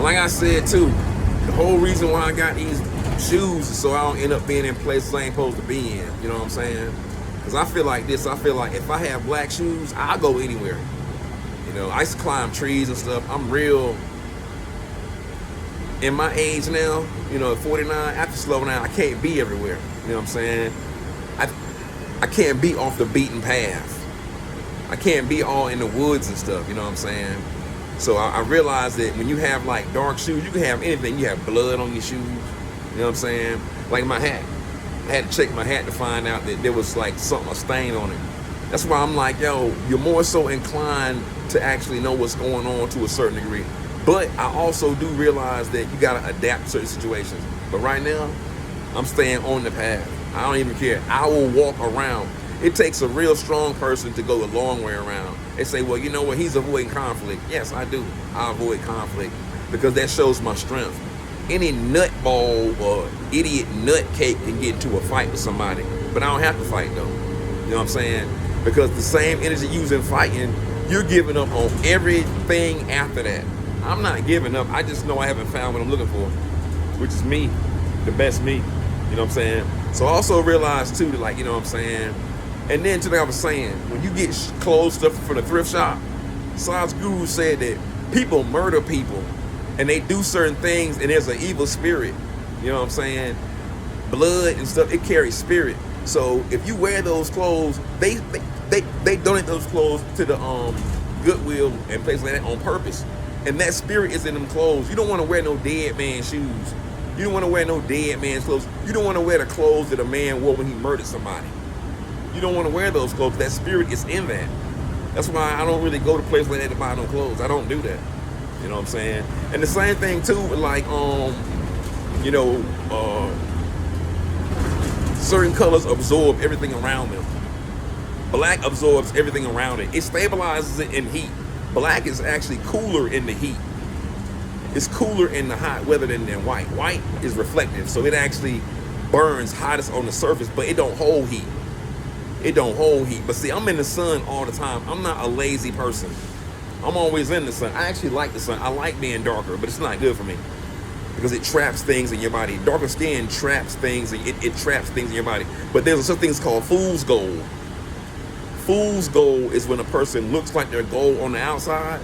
Like I said too, the whole reason why I got these shoes is so I don't end up being in places I ain't supposed to be in. You know what I'm saying? Because I feel like this. I feel like if I have black shoes, I'll go anywhere. You know, I used to climb trees and stuff. I'm real. In my age now, you know, at 49, after slowing down, I can't be everywhere. You know what I'm saying? I can't be off the beaten path. I can't be all in the woods and stuff. You know what I'm saying? So I realized that when you have like dark shoes, you can have anything. You have blood on your shoes. You know what I'm saying? Like my hat. I had to check my hat to find out that there was like something, a stain on it. That's why I'm like, yo, you're more so inclined to actually know what's going on to a certain degree. But I also do realize that you gotta adapt to certain situations. But right now, I'm staying on the path. I don't even care. I will walk around. It takes a real strong person to go a long way around. They say, well, you know what? He's avoiding conflict. Yes, I do. I avoid conflict because that shows my strength. Any nutball or idiot nutcake can get into a fight with somebody, but I don't have to fight though. You know what I'm saying? Because the same energy used in fighting, you're giving up on everything after that. I'm not giving up. I just know I haven't found what I'm looking for, which is me, the best me. You know what I'm saying? So I also realized too that, like, you know what I'm saying? And then, like I was saying, when you get clothes stuff from the thrift shop, Sadhguru said that people murder people and they do certain things and there's an evil spirit. You know what I'm saying? Blood and stuff, it carries spirit. So if you wear those clothes, they donate those clothes to the Goodwill and places like that on purpose. And that spirit is in them clothes. You don't want to wear no dead man shoes. You don't want to wear no dead man's clothes. You don't want to wear the clothes that a man wore when he murdered somebody. You don't want to wear those clothes. That spirit is in that. That's why I don't really go to places like that to buy no clothes. I don't do that. You know what I'm saying? And the same thing too with like you know, certain colors absorb everything around them. Black absorbs everything around it. It stabilizes it in heat. Black is actually cooler in the heat. It's cooler in the hot weather than white. White is reflective, so it actually burns hottest on the surface, but it don't hold heat. It don't hold heat. But see, I'm in the sun all the time. I'm not a lazy person. I'm always in the sun. I actually like the sun. I like being darker, but it's not good for me because it traps things in your body. Darker skin traps things, and it traps things in your body. But there's some things called fool's gold. Fool's gold is when a person looks like they're gold on the outside,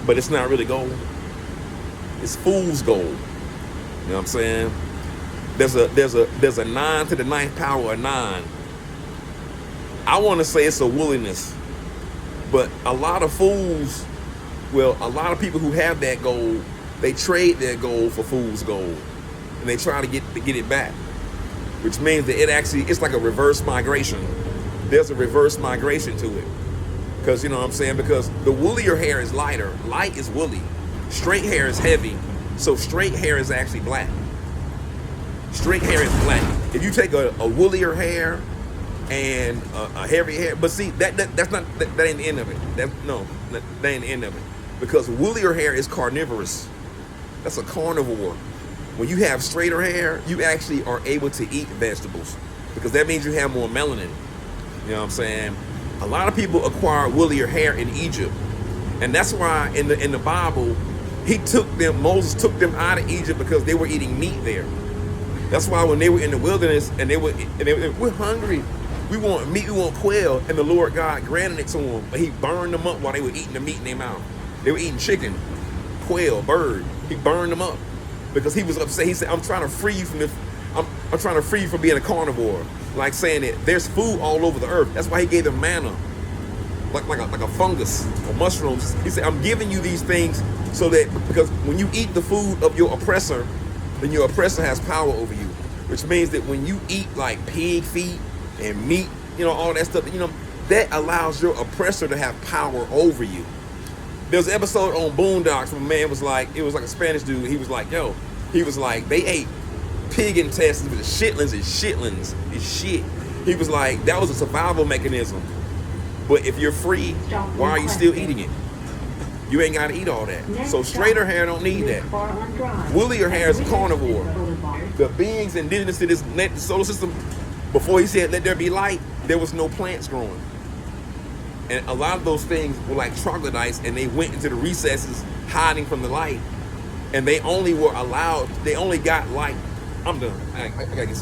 but it's not really gold. It's fool's gold. You know what I'm saying? There's a 9 to the 9th power of 9. I want to say it's a willingness, but a lot of fools, well, a lot of people who have that gold, they trade their gold for fool's gold, and they try to get it back, which means that it's like a reverse migration. There's a reverse migration to it. Because, you know what I'm saying? Because the woollier hair is lighter. Light is woolly. Straight hair is heavy. So straight hair is actually black. Straight hair is black. If you take a woollier hair and a heavy hair, but see, that ain't the end of it. That ain't the end of it. Because woollier hair is carnivorous. That's a carnivore. When you have straighter hair, you actually are able to eat vegetables. Because that means you have more melanin. You know what I'm saying? A lot of people acquired woollier hair in Egypt, and that's why in the Bible, Moses took them out of Egypt because they were eating meat there. That's why when they were in the wilderness and we're hungry, we want meat, we want quail, and the Lord God granted it to them, but He burned them up while they were eating the meat in their mouth. They were eating chicken, quail, bird. He burned them up because He was upset. He said, "I'm trying to free you from this. I'm trying to free you from being a carnivore." Like saying that there's food all over the earth. That's why He gave them manna, like a fungus or mushrooms. He said, "I'm giving you these things so that because when you eat the food of your oppressor, then your oppressor has power over you." Which means that when you eat like pig feet and meat, you know, all that stuff, you know, that allows your oppressor to have power over you. There's an episode on Boondocks where a man was like, it was like a Spanish dude. He was like, they ate pig intestines with the shitlins is shit. He was like, that was a survival mechanism. But if you're free, why are you still eating it? You ain't got to eat all that. So straighter hair don't need that. Woollier hair is a carnivore. The beings indigenous to this solar system, before He said let there be light, there was no plants growing. And a lot of those things were like troglodytes, and they went into the recesses hiding from the light. And they only got light. I'm done. I gotta get